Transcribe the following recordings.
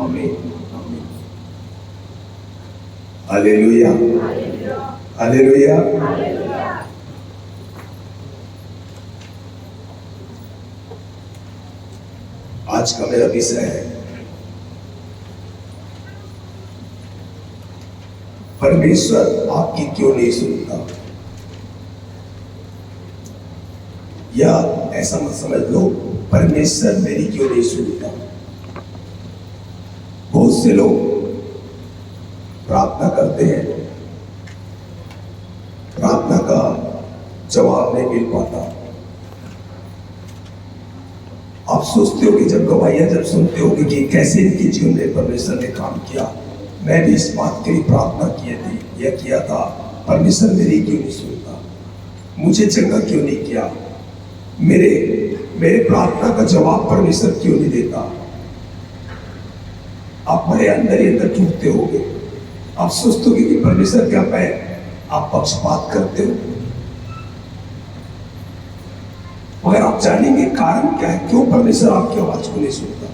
आमीन आमीन। Hallelujah hallelujah. आज का मेरा विषय है परमेश्वर आपकी क्यों नहीं सुनता। या ऐसा मत समझ लो परमेश्वर मेरी क्यों नहीं सुनता। बहुत से लोग प्रार्थना करते हैं, प्रार्थना का जवाब नहीं मिल पाता। आप सोचते हो कि जब गवाहियां जब सुनते हो कि कैसे इनके जीवन में परमेश्वर ने काम किया, मैं भी इस बात के लिए प्रार्थना की थी, यह किया था, परमेश्वर मेरी क्यों नहीं सुनता, मुझे चंगा क्यों नहीं किया, मेरे प्रार्थना का जवाब परमेश्वर क्यों नहीं देता। आप मेरे अंदर ही अंदर टूटते होगे। आप सोचते हो कि परमेश्वर क्या पाए, आप पक्षपात करते हो। मगर आप जानेंगे कारण क्या है, क्यों परमेश्वर आपकी आवाज को नहीं सुनता।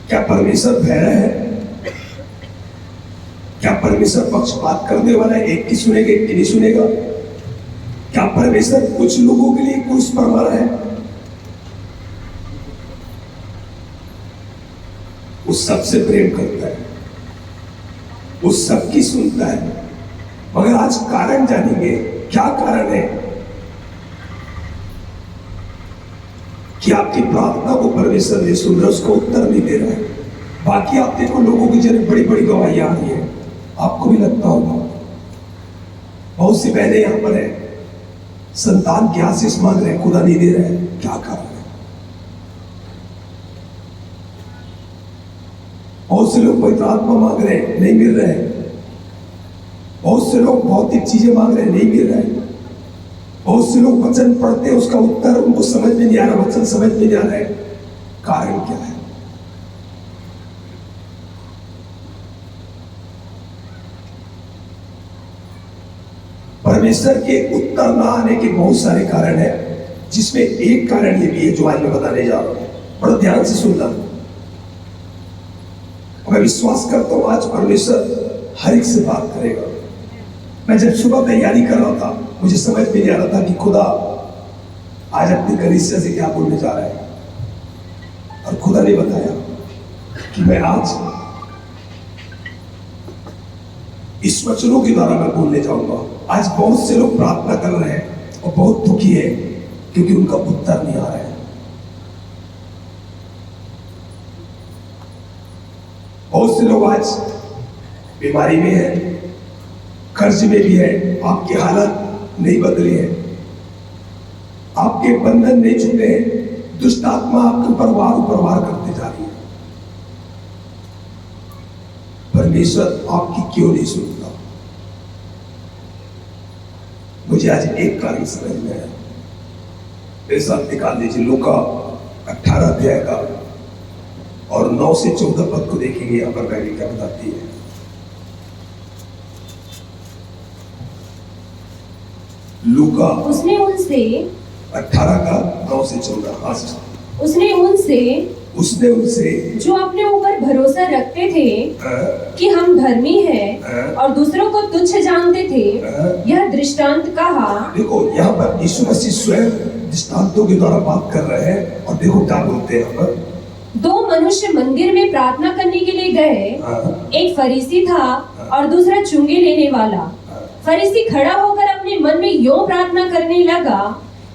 क्या परमेश्वर बहरा है? क्या परमेश्वर पक्षपात करने वाला है, एक की सुनेगा एक की नहीं सुनेगा? क्या परमेश्वर कुछ लोगों के लिए क्रूस पर मरा है? वो सबसे प्रेम करता है, वो सबकी सुनता है। मगर आज कारण जानेंगे, क्या कारण है कि आपकी प्रार्थना को परमेश्वर नहीं सुन रहा, उसको उत्तर नहीं दे रहा है। बाकी आप देखो लोगों की जरूर बड़ी बड़ी गवाहियां आ रही है, आपको भी लगता होगा। बहुत सी बहनें यहां पर है, संतान की आशीष मांग रहे हैं, खुदा नहीं दे रहे हैं। क्या कारण है? बहुत से लोग पवित्र आत्मा मांग रहे हैं, नहीं मिल रहे हैं। बहुत से लोग भौतिक चीजें मांग रहे हैं, नहीं मिल रहे हैं। बहुत से लोग वचन पढ़ते हैं, उसका उत्तर उनको समझ में नहीं आ रहा, वचन समझ में नहीं आ रहा है। कारण क्या है? परमेश्वर के उत्तर ना आने के बहुत सारे कारण हैं, जिसमें एक कारण ये भी है जो आज मैं बताने जा रहा हूं। बड़ा ध्यान से सुनना। मैं विश्वास करता हूं आज परमेश्वर हर एक से बात करेगा। मैं जब सुबह तैयारी कर रहा था, मुझे समझ में नहीं आ रहा था कि खुदा आज अपनी कलीसिया से क्या बोलने जा रहा है। और खुदा ने बताया कि मैं आज इस वचनों के द्वारा मैं बोलने जाऊंगा। आज बहुत से लोग प्रार्थना कर रहे हैं और बहुत दुखी है क्योंकि उनका उत्तर नहीं आ रहा है। बहुत से लोग आज बीमारी में है, कर्ज में भी है, आपकी हालत नहीं बदली है, आपके बंधन नहीं छूटे हैं, दुष्ट आत्मा आपके ऊपर वार करते जा रही है। परमेश्वर आपकी क्यों नहीं सुनता? मुझे आज एक कारण समझ में आया। मेरे साथ निकाल लीजिए लूका 18 अध्याय का और 9 से 14 पद को देखेंगे। यहां पर बाइबल क्या बताती है। लूका उसने उनसे 18 का 9 से 14। उसने उनसे जो अपने ऊपर भरोसा रखते थे कि हम धर्मी हैं और दूसरों को तुच्छ जानते थे, यह दृष्टांत कहा। देखो यहाँ पर यीशु मसीह स्वयं दृष्टांतों के द्वारा बात कर रहे हैं। और देखो क्या बोलते हैं यहाँ पर। 2 मनुष्य मंदिर में प्रार्थना करने के लिए गए। एक फरीसी था और दूसरा चुंगी लेने वाला। फरीसी खड़ा होकर अपने मन में यूं प्रार्थना करने लगा,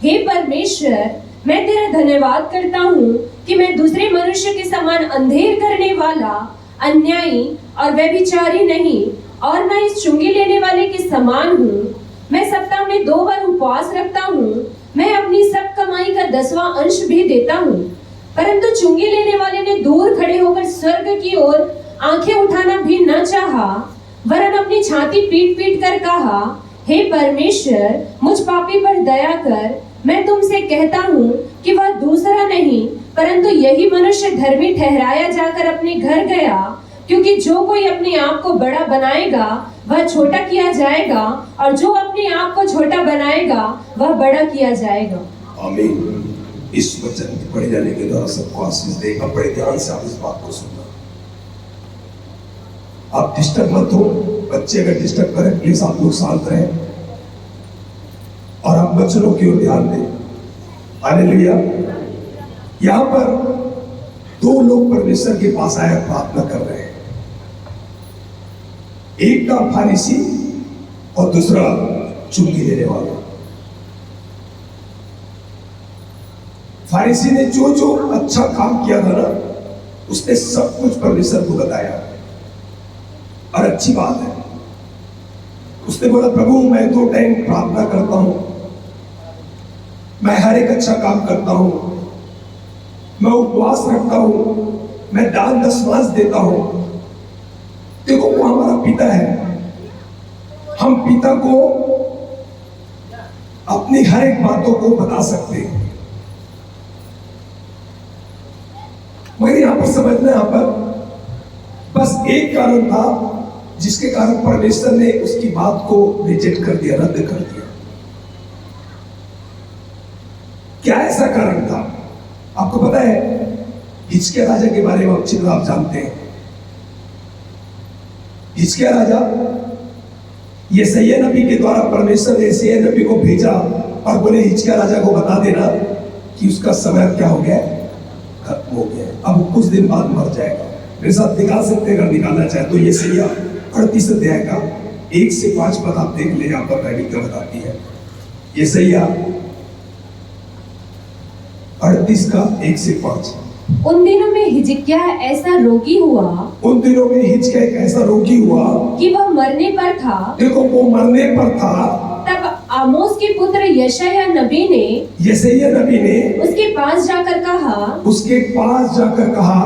हे परमेश्वर, मैं तेरा धन्यवाद करता हूँ कि मैं दूसरे मनुष्य के समान अंधेर करने वाला, अन्यायी और व्यभिचारी नहीं, और मैं इस चुंगी लेने वाले के समान हूँ। मैं सप्ताह में 2 बार उपवास रखता हूँ। मैं अपनी सब कमाई का 10वां अंश भी देता हूँ। परंतु चुंगी लेने वाले ने दूर खड़े होकर स्वर्ग की ओर आंखें उठाना भी न चाहा, वरन अपनी छाती पीट पीट कर कहा, हे परमेश्वर, मुझ पापी पर दया कर। मैं तुमसे कहता हूँ कि वह दूसरा नहीं परंतु यही मनुष्य धर्मी ठहराया जाकर अपने घर गया, क्योंकि जो कोई अपने आप को बड़ा बनाएगा वह छोटा किया जाएगा, और जो अपने आप को छोटा बनाएगा वह बड़ा किया जाएगा। आमीन। इस वचन के पढ़े जाने के द्वारा सबको आशीष देगा। बड़े ध्यान से आप इस बात को सुनना। आप डिस्टर्ब मत हो, बच्चे अगर डिस्टर्ब करें प्लीज आप लोग शांत रहें और आप बच्चों की ओर ध्यान दें। हालेलुया। यहां पर दो लोग परमेश्वर के पास आए प्रार्थना कर रहे हैं। एक था फारिसी और दूसरा चुंगी लेने वाला। फारिसी ने जो जो अच्छा काम किया था ना, उसने सब कुछ परमेश्वर को बताया और अच्छी बात है। उसने बोला प्रभु मैं 2 टाइम प्रार्थना करता हूं, मैं हर एक अच्छा काम करता हूं, मैं उपवास रखता हूं, मैं दान दशमांश देता हूं। देखो वो हमारा पिता है, हम पिता को अपनी हर एक बातों को बता सकते हैं। मगर यहां पर समझना, यहां पर बस एक कारण था जिसके कारण परमेश्वर ने उसकी बात को रिजेक्ट कर दिया, रद्द कर दिया। क्या ऐसा कारण था? आपको पता है हिजकिय्याह राजा के बारे में अच्छी तरह आप जानते हैं। हिजकिय्याह राजा यशायाह नबी के द्वारा परमेश्वर ने यशायाह नबी को भेजा और बोले हिजकिय्याह राजा को बता देना कि उसका समय क्या हो गया, खत्म हो गया, अब वो कुछ दिन बाद मर जाएगा। मेरे साथ निकाल सकते हैं अगर निकालना चाहे तो। यशायाह 38 अध्याय का 1 से 5 पद आप देख ले, यहां पर बाइबल क्या बताती है। यशायाह 38 का 1 से 5। उन दिनों में हिजकिय्याह ऐसा रोगी हुआ, उन दिनों में हिजकिय्याह एक ऐसा रोगी हुआ कि वह मरने पर था। देखो वो मरने पर था। तब आमोस के पुत्र यशायाह नबी ने उसके पास जाकर कहा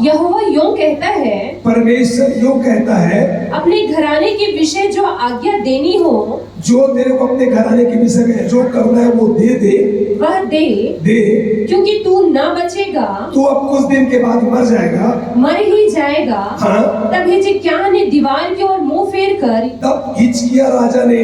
यहोवा यूं कहता है, परमेश्वर यूं कहता है, अपने घराने के विषय जो आज्ञा देनी हो, जो तेरे को अपने घराने के विषय में जो करना है वो दे वह दे, क्योंकि तू न बचेगा, तू अब कुछ दिन के बाद मर जाएगा, मर ही जाएगा। हाँ? तब हिजकिय्याह ने दीवार की ओर मुंह फेर कर, तब हिजकिय्याह राजा ने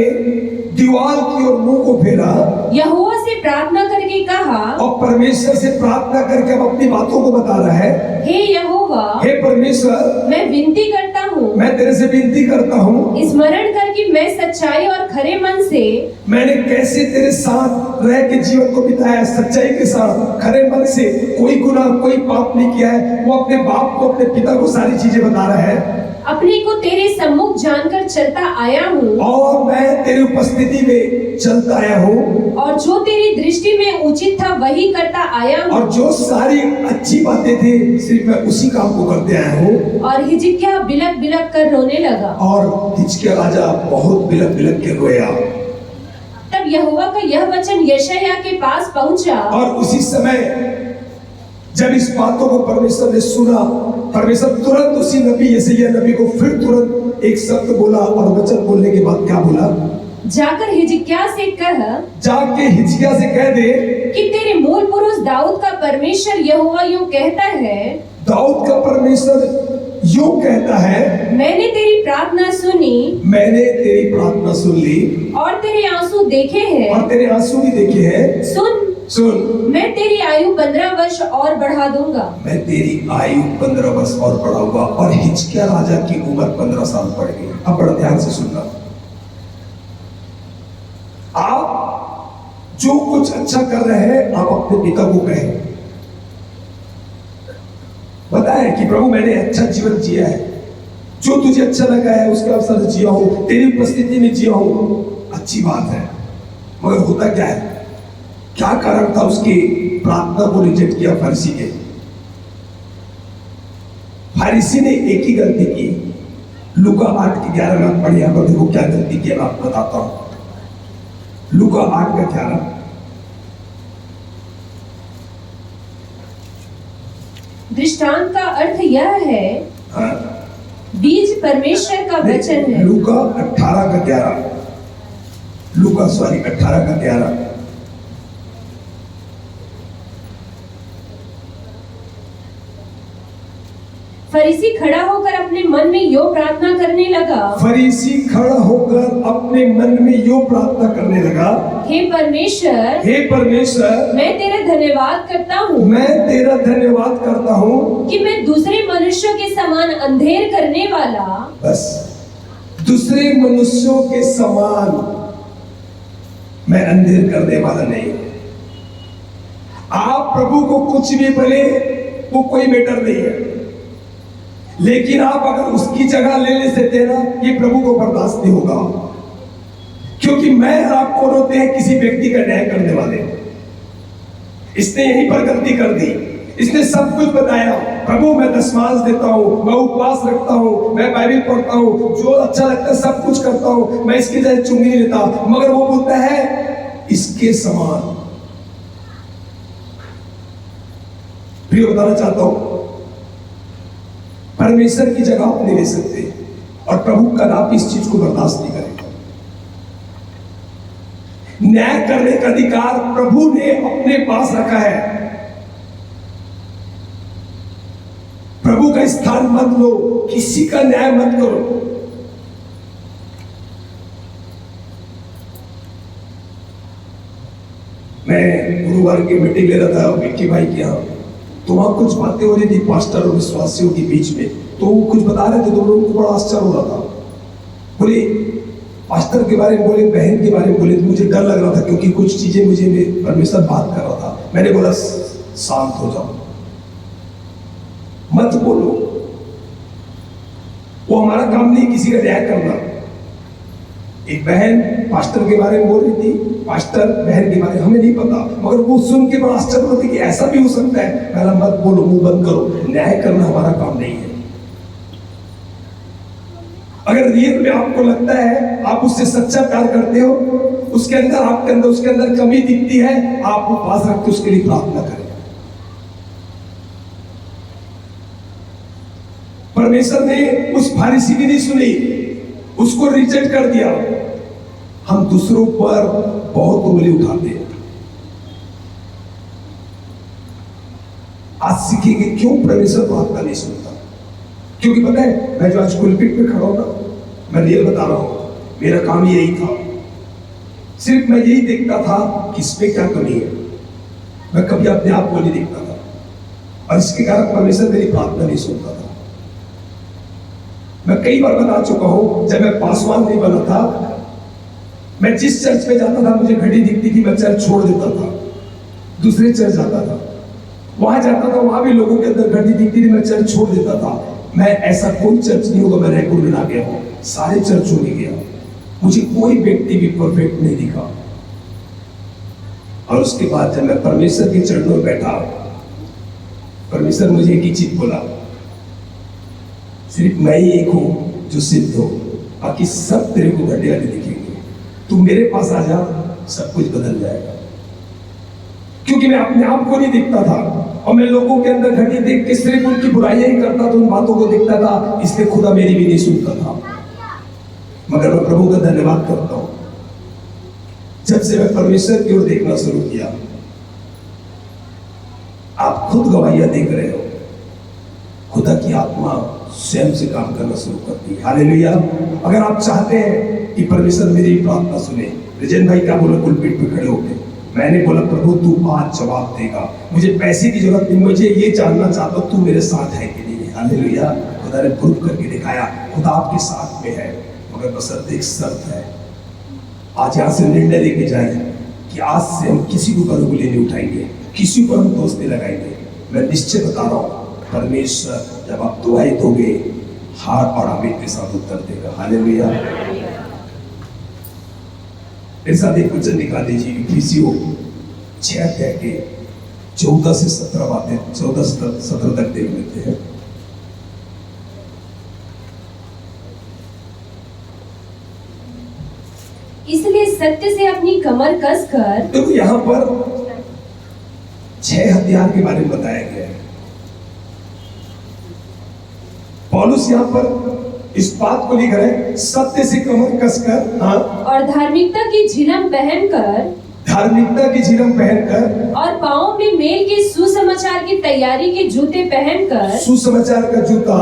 दीवार की ओर मुंह को फेरा, यहोवा से प्रार्थना करके कहा, और परमेश्वर से प्रार्थना करके अब अपनी बातों को बता रहा है, हे यहोवा, हे परमेश्वर, मैं विनती करता हूँ, मैं तेरे से विनती करता हूँ, स्मरण कर कि मैं सच्चाई और खरे मन से मैंने कैसे तेरे साथ रह के जीवन को बिताया, सच्चाई के साथ खरे मन से, कोई गुनाह कोई पाप नहीं किया है। वो अपने बाप को, अपने पिता को सारी चीजें बता रहा है। अपने को तेरे सम्मुख जानकर चलता आया हूँ, और मैं तेरी उपस्थिति में चलता आया हूँ, और जो तेरी दृष्टि में उचित था वही करता आया हूँ, और जो सारी अच्छी बातें थी सिर्फ मैं उसी काम को करते आया हूँ। और हिजकिय्याह बिलक बिलक कर रोने लगा, और हिजकिय्याह राजा बहुत बिलक बिलक के रोया। तब यहोवा का यह वचन यशायाह के पास पहुंचा, और उसी समय जब इस बातों को परमेश्वर ने सुना, परमेश्वर तुरंत उसी नबी यशायाह नबी को फिर तुरंत एक शब्द बोला, और वचन बोलने के बाद क्या बोला, जाकर हिजकिय्याह से कह, जाके हिजकिय्याह से कह दे कि तेरे मूल पुरुष दाऊद का परमेश्वर यहोवा यूं कहता है, दाऊद का परमेश्वर यूं कहता है, मैंने तेरी प्रार्थना सुनी, मैंने तेरी प्रार्थना सुन ली, और तेरे आंसू देखे हैं, और तेरे आंसू भी देखे हैं। सुन, मैं तेरी आयु 15 वर्ष और बढ़ा दूंगा, मैं तेरी आयु 15 वर्ष और बढ़ाऊंगा। और हिजकिय्याह राजा की उम्र 15 साल बढ़ गई। अब बड़ा ध्यान से सुनना, आप जो कुछ अच्छा कर रहे हैं आप अपने पिता को कहें, बताएं कि प्रभु मैंने अच्छा जीवन जिया है, जो तुझे अच्छा लगा है उसके अवसर से जिया हूं, तेरी उपस्थिति में जिया हूं, अच्छी बात है। मगर होता क्या है, क्या कारण था उसकी प्रार्थना को रिजेक्ट किया फरीसी ने? फरीसी ने एक ही गलती की। लूका 8 के 11 में पढ़िए, यहाँ पर देखो क्या गलती की, मैं आपको बताता हूं। लूका 8 का 11, दृष्टांत का अर्थ यह है, हाँ? बीज परमेश्वर का वचन है। लूका 18 का 11, लूका 18 का 11। फरीसी खड़ा होकर अपने मन में यो प्रार्थना करने लगा, फरीसी खड़ा होकर अपने मन में यो प्रार्थना करने लगा, हे परमेश्वर, हे परमेश्वर, मैं तेरा धन्यवाद करता हूँ मैं तेरा धन्यवाद करता हूँ कि मैं दूसरे मनुष्यों के समान अंधेर करने वाला, बस दूसरे मनुष्यों के समान मैं अंधेर करने वाला नहीं हूं। आप प्रभु को कुछ भी बोले वो कोई मैटर नहीं है, लेकिन आप अगर उसकी जगह ले ले सकते ना, ये प्रभु को बर्दाश्त नहीं होगा, क्योंकि मैं आप कौन होते हैं किसी व्यक्ति का न्याय करने वाले। इसने यहीं पर गलती कर दी, इसने सब कुछ बताया, प्रभु मैं दशमांश देता हूँ, मैं उपवास रखता हूँ, मैं बाइबल पढ़ता हूँ, जो अच्छा लगता है सब कुछ करता हूँ, मैं इसकी जगह चुंगी नहीं लेता, मगर वो बोलता है इसके समान। प्रिय बताना चाहता हूं, परमेश्वर की जगह आप नहीं ले सकते और प्रभु का आप इस चीज को बर्दाश्त नहीं करेगा। न्याय करने का अधिकार प्रभु ने अपने पास रखा है। प्रभु का स्थान मत लो, किसी का न्याय मत करो। मैं गुरुवार की मीटिंग ले रहा था विक्की भाई के यहाँ, तो वहां कुछ बातें हो रही थी पास्टर और विश्वासियों के बीच में, तो वो कुछ बता रहे थे, तो लोगों को बड़ा आश्चर्य हो रहा था। बोले पास्टर के बारे में, बोले बहन के बारे में बोले, तो मुझे डर लग रहा था क्योंकि कुछ चीजें मुझे परमेश्वर बात कर रहा था। मैंने बोला शांत हो जाओ, मत बोलो, वो हमारा काम नहीं किसी का न्याय करना। एक बहन पास्टर के बारे में बोल रही थी, पास्टर बहन के बारे में हमें नहीं पता, मगर वो सुन के बड़ा आश्चर्य होता कि ऐसा भी हो सकता है। पहला मत बोलो, मुंह बंद करो, न्याय करना हमारा काम नहीं है। अगर रियल में आपको लगता है आप उससे सच्चा प्यार करते हो, उसके अंदर आपके अंदर उसके अंदर कमी दिखती है, आप वो पास रख के उसके लिए प्रार्थना करें। परमेश्वर ने उस फारिसी की नहीं सुनी, उसको रिजेक्ट कर दिया। हम दूसरों पर बहुत उंगली उठाते हैं। आज सीखेंगे क्यों परमेश्वर प्रार्थना नहीं सुनता। क्योंकि पता है, मैं जो आज पुलपिट पे खड़ा हूं ना, मैं रियल बता रहा हूं, मेरा काम यही था। सिर्फ मैं यही देखता था कि इसमें क्या कमी है, मैं कभी अपने आप को नहीं देखता था, और इसके कारण परमेश्वर मेरी प्रार्थना नहीं सुनता था। मैं कई बार बता चुका हूं, जब मैं पासवान नहीं बना था, मैं जिस चर्च में जाता था मुझे घड़ी दिखती थी, मैं चर्च छोड़ देता था, दूसरे चर्च जाता था। वहां जाता था, वहां भी लोगों के अंदर घड़ी दिखती थी, मैं चर्च छोड़ देता था। मैं ऐसा कोई चर्च नहीं होगा मैं रायपुर में ना गया हूं, सारे चर्चों में गया, मुझे कोई व्यक्ति भी परफेक्ट नहीं दिखा। और उसके बाद जब मैं परमेश्वर के चरणों में बैठा, परमेश्वर मुझे एक ही चीज बोला, सिर्फ मैं ही एक हूं जो सिद्ध हो, बाकी सब तेरे को घटे वाले दिखेंगे। तू मेरे पास आ जा, सब कुछ बदल जाएगा। क्योंकि मैं अपने आप को नहीं दिखता था, और मैं लोगों के अंदर घटी देख के सिर्फ उनकी बुराइयां ही करता था, उन बातों को देखता था, इसलिए खुदा मेरी भी नहीं सुनता था। मगर मैं प्रभु का धन्यवाद करता हूं, जब से मैं परमेश्वर की ओर देखना शुरू किया। आप खुद गवाहियां देख रहे हो, खुदा की आत्मा स्वयं से काम करना शुरू करती है। हालेलुया। अगर आप चाहते हैं कि परमेश्वर मेरी प्रार्थना सुने, रिजन भाई क्या बोला पुलपिट पे खड़े होकर, मैंने बोला प्रभु तू आज जवाब देगा, मुझे पैसे की जरूरत नहीं, मुझे ये जानना चाहता हूं तू मेरे साथ है कि नहीं। हालेलुया। खुदा ने प्रूव करके दिखाया, खुदा आपके साथ में है, मगर बस एक शर्त है। आज यहां से निर्णय लेके जाए कि आज से हम किसी के ऊपर उंगली नहीं उठाएंगे, किसी पर हम दोष नहीं लगाएंगे। मैं निश्चय बता रहा हूं, परमेश्वर जब आप दुआएं दोगे, हार और आमीन के साथ उत्तर देगा। हालेलुया। ऐसा एक वचन निकाल लीजिए, इफिसियों 6 अध्याय के 14 से 17 बातें, 14 से 17 तक देख लेते हैं। इसलिए सत्य से अपनी कमर कसकर, देखो यहां पर 6 हथियार के बारे में बताया गया है। पौलुस यहां पर इस बात को लिख रहे हैं, सत्य से कमर कसकर, हाँ, और धार्मिकता की झिलम पहनकर, धार्मिकता की झिलम पहनकर, और पांवों में मेल के सुसमाचार की तैयारी के जूते पहनकर, सुसमाचार का जूता,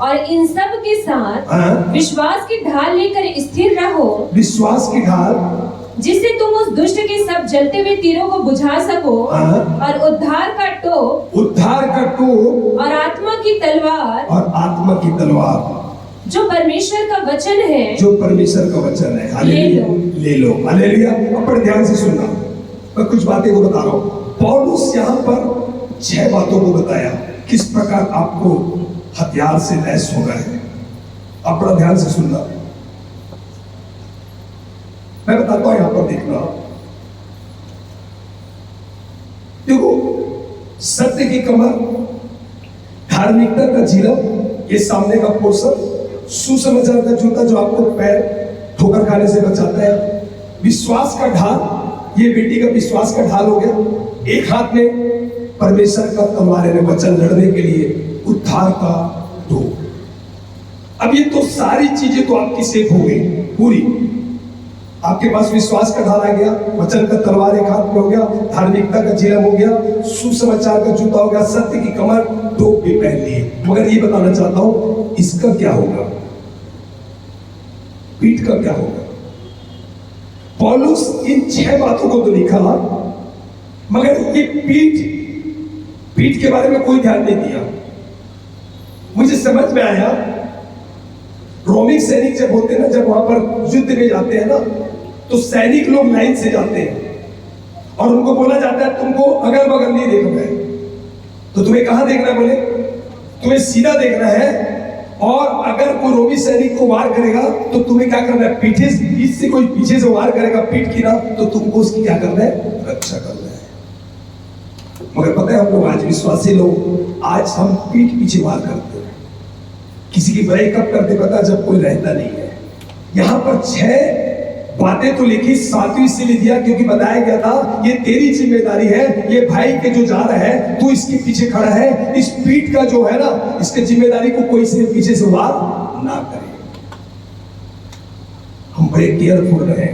और इन सब के साथ हाँ, विश्वास की ढाल लेकर स्थिर रहो। विश्वास की ढाल जिससे तुम उस दुष्ट के सब जलते हुए तीरों को बुझा सको और उद्धार का टोप और आत्मा की तलवार जो परमेश्वर का वचन है ले लो। हालेलुया। अब बड़े ध्यान से सुनना, मैं कुछ बातें को बता रहा हूँ। पौलुस यहाँ पर 6 बातों को बताया किस प्रकार आपको हथियार से लैस होना है। अब बड़ा ध्यान से सुनना, मैं बताता हूं, यहां पर देखना। देखो, सत्य की कमर, धार्मिकता का झिलम, ये सामने का पोर्शन, सुसमाचार का जूता जो आपको पैर ठोकर खाने से बचाता है, विश्वास का ढाल, ये बेटी का विश्वास का ढाल हो गया। एक हाथ में परमेश्वर का तलवार है वचन लड़ने के लिए, उद्धार का टोप। अब ये तो सारी चीजें तो आपकी सेफ हो गई पूरी। आपके पास विश्वास का ढाल आ गया, वचन का तलवार एक हाथ में हो गया, धार्मिकता का झिलम हो गया, सुसमाचार का जूता हो गया, सत्य की कमर, टोप भी पहन लिए। मगर ये बताना चाहता हूं, इसका क्या होगा? पीठ का क्या होगा? पौलुस इन 6 बातों को तो लिखा, मगर ये पीठ के बारे में कोई ध्यान नहीं दिया। मुझे समझ में आया, रोमी सैनिक जब होते हैं ना, जब वहां पर युद्ध में जाते हैं ना, तो सैनिक लोग लाइन से जाते हैं और उनको बोला जाता है तुमको अगल बगल नहीं देखना है। तो तुम्हें कहां देखना है? बोले तुम्हें सीधा देखना है, और अगर कोई रोमी सैनिक को वार करेगा तो तुम्हें क्या करना है? पीछे से कोई पीछे से वार करेगा पीठ की ना, तो तुमको उसकी क्या करना है? रक्षा करना है। मगर पता है, हम लोग आज विश्वासी लोग, आज हम पीठ पीछे वार करते हैं। किसी की बुराई कब करते पता? जब कोई रहता नहीं है। यहां पर 6 बातें तो लिखी, 7वीं इसलिए दिया क्योंकि बताया गया था ये तेरी जिम्मेदारी है। ये भाई के जो जा रहा है, तू इसके पीछे खड़ा है। इस पीठ का जो है ना, इसके जिम्मेदारी को कोई से पीछे से वार ना करे। हम बड़े केयरफुल रहे।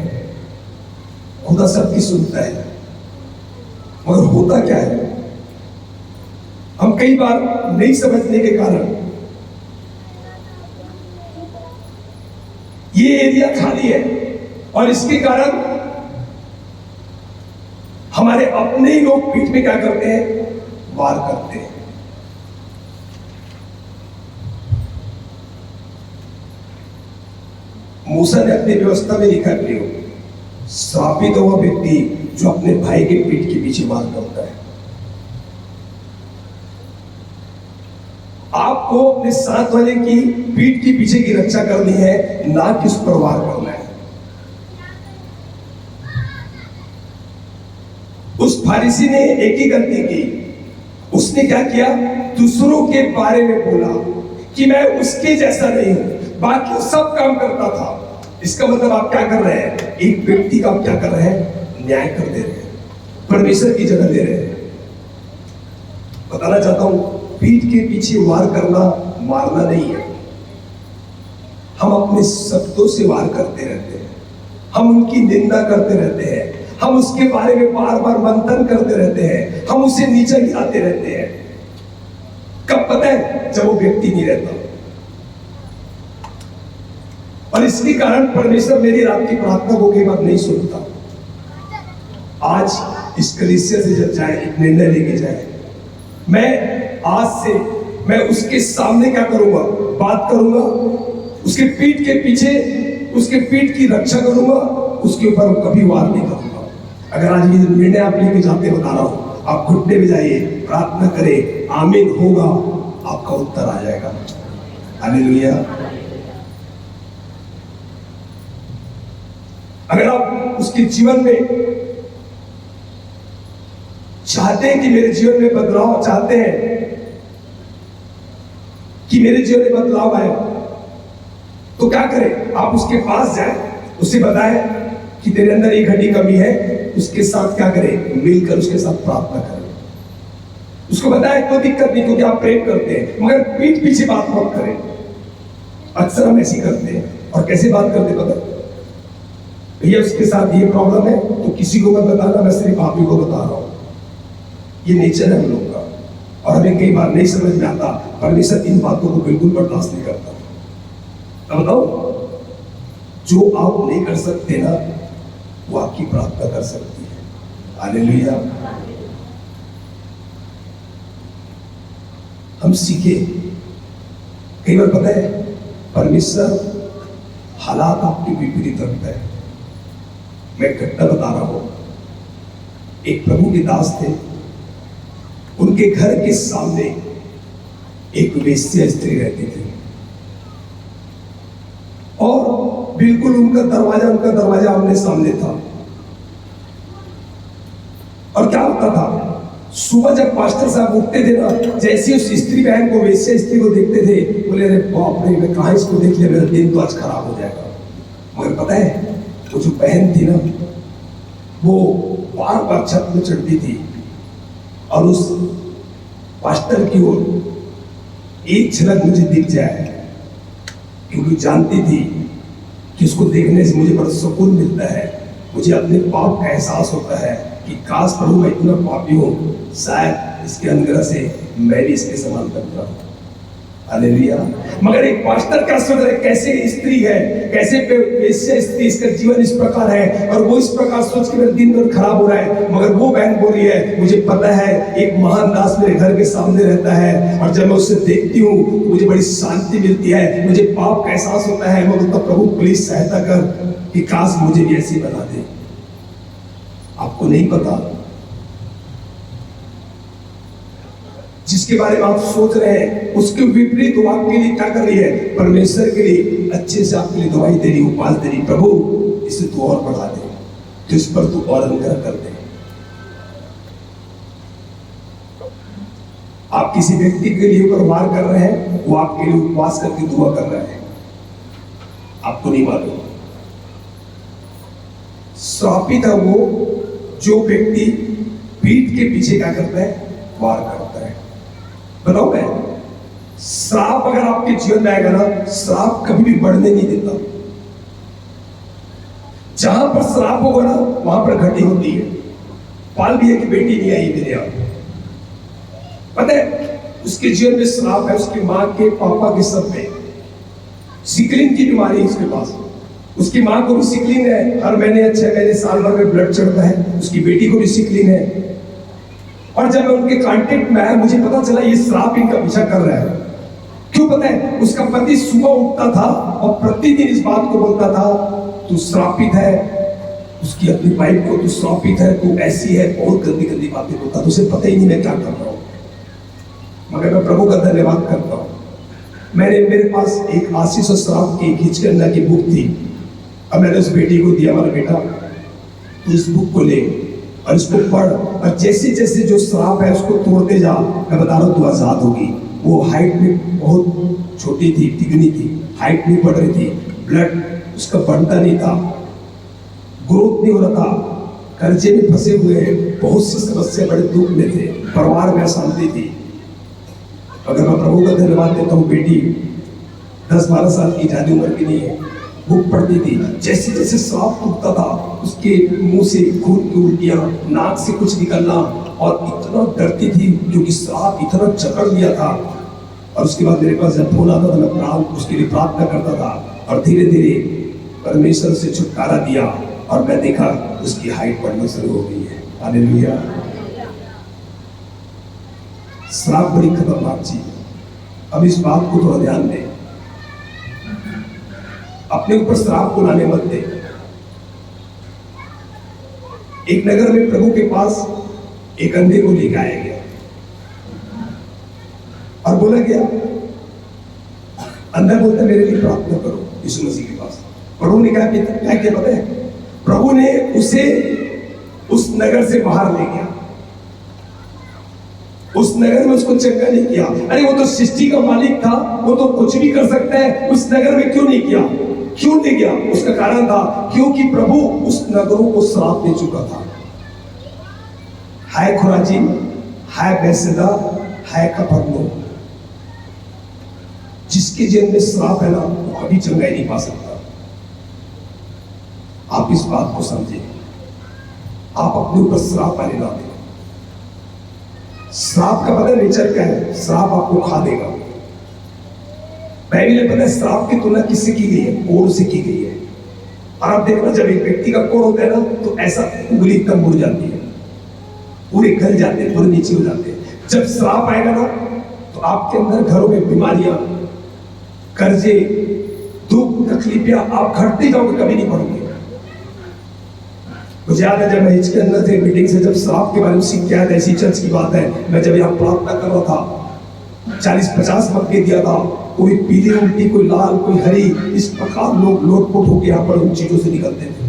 खुदा सबकी सुनता है, मगर होता क्या है, हम कई बार नहीं समझने के कारण ये एरिया खाली है, और इसके कारण हमारे अपने ही लोग पीठ में क्या करते हैं? वार करते हैं। मूसा ने अपनी व्यवस्था में लिखा कि श्रापित हुआ व्यक्ति जो अपने भाई के पीठ के पीछे वार करता है। आपको अपने साथ वाले की पीठ के पीछे की रक्षा करनी है, ना कि उस पर वार करना है। उस फारिसी ने एक ही गलती की, उसने क्या किया? दूसरों के बारे में बोला कि मैं उसके जैसा नहीं हूं, बाकी सब काम करता था। इसका मतलब आप क्या कर रहे हैं? एक व्यक्ति का आप क्या कर रहे हैं? न्याय कर दे रहे हैं, परमेश्वर की जगह दे रहे हैं। बताना चाहता हूं, पीठ के पीछे वार करना मारना नहीं है। हम अपने शब्दों से वार करते रहते हैं, हम उनकी निंदा करते रहते हैं, हम उसके बारे में बार बार मंथन करते रहते हैं, हम उसे नीचे गिराते रहते हैं। कब पता है? जब वो व्यक्ति नहीं रहता। और इसके कारण परमेश्वर मेरी रात की प्रार्थना को कई बार नहीं सुनता। आज इस कलीसिया से जब जाए, एक निर्णय लेके जाए, मैं आज से मैं उसके सामने क्या करूंगा? बात करूंगा, उसके पीठ के पीछे उसके पीठ की रक्षा करूंगा, उसके ऊपर कभी वार नहीं करूंगा। अगर आज ये निर्णय आप लेके जाते, बता रहा हूं, आप घुटने में जाइए, प्रार्थना करें, आमीन होगा, आपका उत्तर आ जाएगा। हालेलुया। अगर आप उसके जीवन में चाहते हैं कि मेरे जीवन में बदलाव चाहते हैं, कि मेरे जीवन में बदलाव आए, तो क्या करें? आप उसके पास जाएं, उसे बताएं कि तेरे अंदर एक घटी कमी है, उसके साथ क्या करें? मिलकर उसके साथ प्रार्थना करें। उसको बताएं कोई दिक्कत नहीं, क्योंकि आप प्रेम करते हैं, मगर पीठ पीछे बात मत करें। अक्सर हम ऐसी करते हैं। और कैसे बात करते पता? भैया उसके साथ ये प्रॉब्लम है, तो किसी को मत बताना, मैं सिर्फ आप ही को बता रहा हूं। ये नेचर है हम लोग का, और हमें कई बार नहीं समझ में आता। परमेश्वर इन बातों को बिल्कुल बर्दाश्त नहीं करता। अब बताओ, जो आप नहीं कर सकते ना, वो आपकी प्रार्थना कर सकती है। हालेलुया। हम सीखे, कई बार पता है परमेश्वर हालात आपके विपरीत रखता है। मैं घटना बता रहा हूं, एक प्रभु के दास थे, उनके घर के सामने एक वेश्या स्त्री रहती थी और बिल्कुल उनका दरवाजा आमने सामने था। और क्या होता था, सुबह जब पास्टर साहब उठते थे ना, जैसे उस स्त्री बहन को, वेश्या स्त्री को देखते थे, बोले अरे बाप रे, मैं कहां इसको देख लिया, मेरा दिन तो आज खराब हो जाएगा। मगर पता है वो जो बहन थी ना, वो बार बार छत में चढ़ती थी और उस पास्टर की ओर एक झलक मुझे दिख जाए, क्योंकि जानती थी कि उसको देखने से मुझे बड़ा सुकून मिलता है, मुझे अपने पाप का एहसास होता है कि काश प्रभु मैं इतना पापी हूं, शायद इसके अनुग्रह से मैं भी इसके समान बन जाऊं। हालेलुया। मगर एक पास्टर क्या सोच रहा है, कैसे स्त्री है, कैसे वेश्या स्त्री, इसका जीवन इस प्रकार है, और वो इस प्रकार सोच के मेरा दिन भर खराब हो रहा है। मगर वो बहन बोल रही है, मुझे पता है एक महान दास मेरे घर के सामने रहता है, और जब मैं उससे देखती हूँ तो मुझे बड़ी शांति मिलती है, मुझे पाप का एहसास होता है। मगर तो प्रभु प्लीज सहायता कर कि काश मुझे भी ऐसी बना दे। आपको नहीं पता, जिसके बारे में आप सोच रहे हैं उसके विपरीत वो आपके लिए क्या कर रही है, परमेश्वर के लिए अच्छे से आपके लिए दवाई दे रही, उपवास दे रही। प्रभु इसे तू और बढ़ा दे, तो इस पर तू और अनुग्रह कर दे। आप किसी व्यक्ति के लिए ऊपर वार कर रहे हैं, वो आपके लिए उपवास करके दुआ कर रहा है, आपको नहीं मालूम। श्रापित है वो जो व्यक्ति पीठ के पीछे क्या करता है, वार करता है। बताओ मैं, श्राप अगर आपके जीवन में आएगा ना, श्राप कभी भी बढ़ने नहीं देता। जहां पर श्राप होगा ना, वहां पर घटी होती है। पाल भी है कि बेटी नहीं आई मेरे यहां, पता है उसके जीवन में श्राप है, उसकी मां के पापा के सब में सिकलिन की बीमारी है उसके पास। उसकी मां को भी सिकलिन है, हर महीने 6 महीने साल भर में ब्लड चढ़ता है। उसकी बेटी को भी सिकलिन है। और जब मैं उनके कांटेक्ट में आया, मुझे पता चला ये श्राप इनका पीछा कर रहा है। क्यों पता है, उसका पति सुबह उठता था और प्रतिदिन इस बात को बोलता था, तू श्रापित है, उसकी अपनी वाइफ को, तू श्रापित है, तू ऐसी है, बहुत गंदी गंदी बातें बोलता। तो उसे पता ही नहीं मैं क्या कर रहा हूं। मगर मैं प्रभु का धन्यवाद करता हूं, मेरे पास एक आशीष और श्राप की हिचकरना की बुक थी। अब मैंने उस बेटी को दिया, हमारा बेटा तू इस बुक को ले और इसको पढ़, और जैसे जैसे जो श्राप है उसको तोड़ते जा, मैं बता रहा हूं तू आजाद होगी। वो हाइट में बहुत छोटी थी, तिगनी थी, हाइट नहीं बढ़ रही थी, ब्लड उसका बढ़ता नहीं था, ग्रोथ नहीं हो रहा था, कर्जे में फंसे हुए, बहुत सी समस्या, बड़े दुख में थे, परिवार में अशांति थी। अगर मैं प्रभु का धन्यवाद देता हूँ, बेटी 10-12 साल की, ज्यादा उम्र की नहीं है, बुक पढ़ती थी। जैसे जैसे श्राप टूटता था, उसके मुंह से खून की उल्टियां, नाक से कुछ निकलना, और इतना डरती थी क्योंकि श्राप इतना जकड़ लिया था। और उसके बाद मेरे पास जब फोन आता था, मैं उसके लिए प्रार्थना करता था, और धीरे धीरे परमेश्वर से छुटकारा दिया, और मैं देखा उसकी हाइट बढ़ना शुरू हो गई है। हालेलुया। श्राप बड़ी खतरनाक चीज है। अब इस बात को थोड़ा ध्यान दें, अपने ऊपर श्राप को लाने मत दे। एक नगर में प्रभु के पास एक अंधे को लेकर आया गया और बोला गया, अंधा बोलता मेरे लिए प्रार्थना करो यीशु मसीह के पास। प्रभु ने कहा क्या किया पता है, प्रभु ने उसे उस नगर से बाहर ले गया, उस नगर में उसको चंगा नहीं किया। अरे वो तो सृष्टि का मालिक था, वो तो कुछ भी कर सकता है, उस नगर में क्यों नहीं किया? क्यों नहीं गया? उसका कारण था क्योंकि प्रभु उस नगरों को श्राप दे चुका था। हाय खुराजीन, हाय बैसदा, हाय कफरनहूम, जिसके जीवन में श्राप है ना, वो कभी चंगाई नहीं पा सकता। आप इस बात को समझे, आप अपने ऊपर श्राप आने ना दें। श्राप का पता नेचर क्या है, श्राप आपको खा देगा। बाइबल में पता है श्राप की तुलना किससे की गई है? कोढ़ से की गई है। और आप देखना जब एक व्यक्ति का कोढ़ होता है ना तो ऐसा उंगली एकदम मुड़ जाती है, पूरे गल जाते हैं, पूरे नीचे हो जाते हैं। जब श्राप आएगा ना तो आपके अंदर घरों में बीमारियां, कर्जे, दुख, तकलीफियां आप घटते जाओगे, कभी नहीं पड़ोगे। मुझे याद है जब मैं इसके अंदर थे मीटिंग से, जब श्राप के बारे में सीख के आया था, ऐसी चर्च की बात है, मैं जब यहाँ प्रार्थना कर रहा था, 40-50 मक्के दिया था, कोई पीली उल्टी, कोई लाल, कोई हरी, इस प्रकार लोग लोटपोट होकर यहाँ पर उन चीजों से निकलते थे।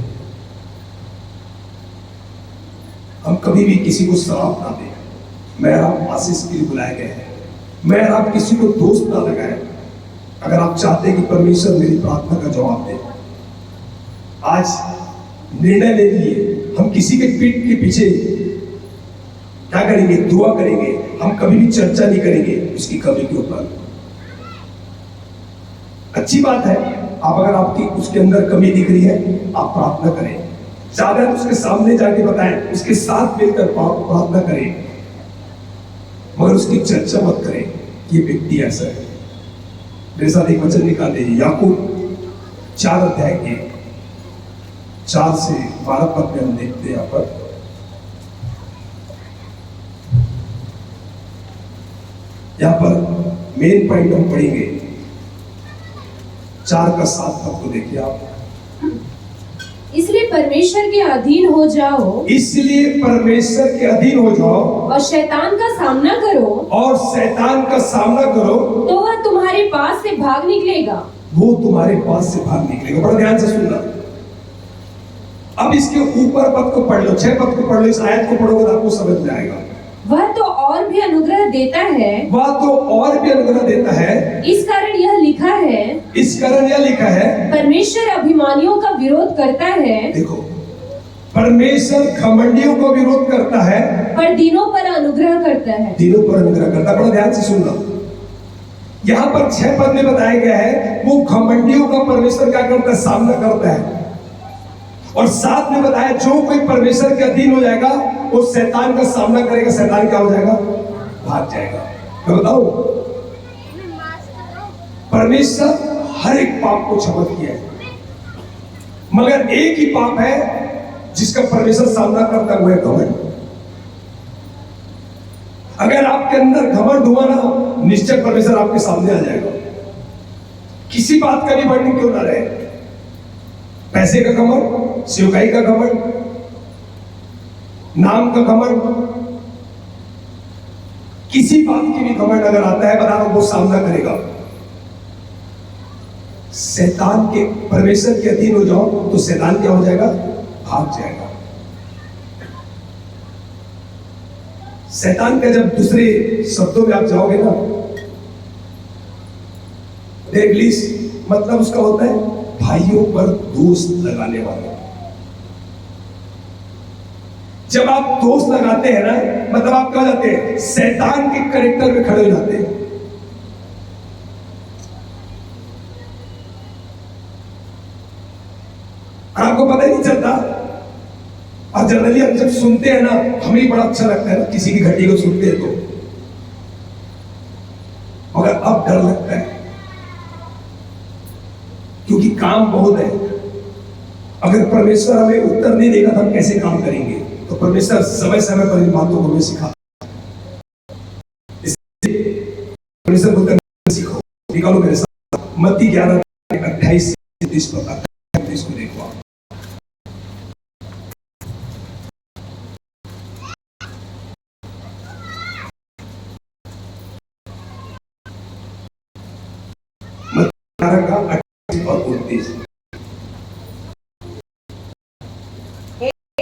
हम कभी भी किसी को श्राप ना दें, मैं आप आशीष के लिए बुलाए गए हैं, मैं आप किसी को दोष ना लगाए। अगर आप चाहते हैं कि परमेश्वर मेरी प्रार्थना का जवाब दे, आज निर्णय ले लिए, हम किसी के पीठ के पीछे क्या करेंगे, दुआ करेंगे, हम कभी भी चर्चा नहीं करेंगे उसकी कमी के ऊपर। अच्छी बात है, आप अगर आपकी उसके अंदर कमी दिख रही है, आप प्रार्थना करें, ज्यादा तो उसके सामने जाके बताएं, उसके साथ मिलकर प्रार्थना करें, मगर उसकी चर्चा मत करें कि ये व्यक्ति ऐसा है। मेरे साथ एक वचन निकाल लीजिए, याकूब 4 अध्याय के 4 से 12 पद में हम देखते हैं। यहाँ पर मेन पॉइंट हम पढ़ेंगे, 4 का 7 पद को देखिए आप। इसलिए परमेश्वर के अधीन हो जाओ, इसलिए परमेश्वर के अधीन हो जाओ और शैतान का सामना करो, और शैतान का सामना करो, तो वह तुम्हारे पास से भाग निकलेगा। वो तुम्हारे पास से भाग निकलेगा। बड़ा ध्यान से सुनना। अब इसके ऊपर पद को पढ़ लो, 6 पद को पढ़ लो, इस आयत को पढ़ोगे तो आपको समझ में आएगा। वह तो और भी अनुग्रह देता है, वह तो और भी अनुग्रह देता है। इस कारण यह लिखा है, इस कारण यह लिखा है, परमेश्वर अभिमानियों का विरोध करता है, देखो, परमेश्वर घमंडियों को विरोध करता है, पर दिनों पर अनुग्रह करता है। दिनों पर अनुग्रह करता है। बड़ा ध्यान से सुनना। यहाँ पर 6 पद में बताया गया है, वो घमंडियों का परमेश्वर क्या करता है, सामना करता है। और साथ में बताया जो कोई परमेश्वर के अधीन हो जाएगा वो शैतान का सामना करेगा, शैतान क्या हो जाएगा, भाग जाएगा। मैं बताऊं, परमेश्वर हर एक पाप को क्षमा किया है, मगर एक ही पाप है जिसका परमेश्वर सामना करता है, वो है घमंड। अगर आपके अंदर घमंड हुआ ना, निश्चय परमेश्वर आपके सामने आ जाएगा। किसी बात का भी वर्णन क्यों ना रहे, पैसे का घमंड, सेवकाई का घमंड, नाम का घमंड, किसी बात की भी घमंड अगर आता है, बता रहा हूं, वो सामना करेगा। शैतान के, परमेश्वर के अधीन हो जाओ तो शैतान क्या हो जाएगा, भाग जाएगा। शैतान का जब दूसरे शब्दों में आप जाओगे ना, इंग्लिश मतलब उसका होता है भाइयों पर दोष लगाने वाला। जब आप दोष लगाते हैं ना, मतलब आप क्या जाते हैं, शैतान के कैरेक्टर में खड़े हो जाते हैं। आपको पता ही नहीं चलता। और जनरली हम जब सुनते हैं ना, हमें बड़ा अच्छा लगता है ना, किसी की घटी को सुनते हैं तो, मगर अब डर लगता है क्योंकि काम बहुत है। अगर परमेश्वर हमें उत्तर नहीं देगा तो हम कैसे काम करेंगे। तो परमेश्वर समय समय पर इन बातों को हमें सिखाता है। परमेश्वर बोलता है सीखो, निकालो मेरे साथ। मत्ती 11:28 से 30 को देखो आप।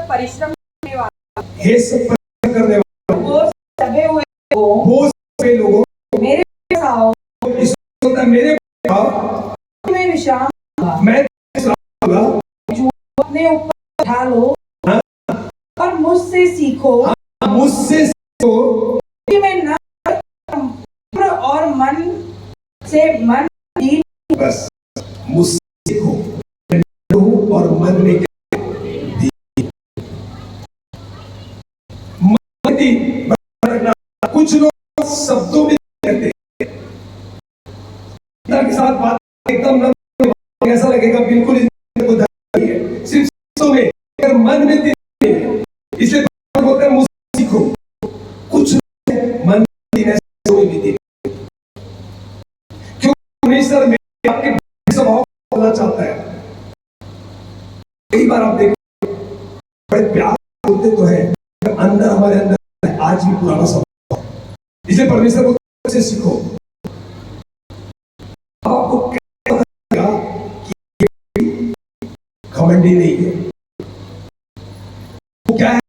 परिश्रम करने वाला, हे सब परिश्रम करने वालों, बोझ दबे हुए लोगों, मेरे पास आओ, मेरे पास आओ, मैं विश्राम दूंगा। मैं विश्राम दूंगा। अपने ऊपर उठा लो और मुझसे सीखो, मुझसे सीखो कि मैं नम्र और मन से मन दीन। बस मुझसे सीखो, और मन में कुछ लोग शब्दों में कहते हैं, के साथ बात एकदम ऐसा लगेगा बिल्कुल है। परमेश्वर में आपके स्वभाव बोलना चाहता है। कई बार आप देखो बड़े प्यार बोलते तो है, अंदर हमारे अंदर आज भी पुराना स्वभाव, इसलिए परमेश्वर को से सीखो। आपको क्या पता कि घमंडी नहीं है, वो क्या है,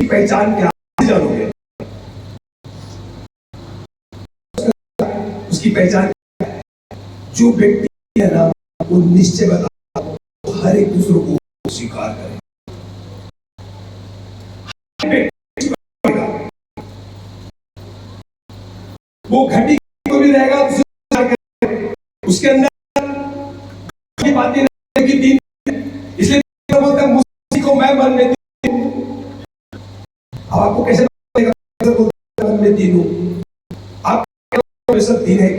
पहचान क्या जानोगे, उसकी पहचान जो व्यक्ति है ना, वो निश्चय बता हर एक दूसरों को स्वीकार करे। वो घटी को भी रहेगा, उसके अंदर की बातें रहेगी तीन, इसलिए बोलता है मुझी को मैं मन में तीन हूं। आपको कैसे मन में तीन हूं? आप सब तीन है,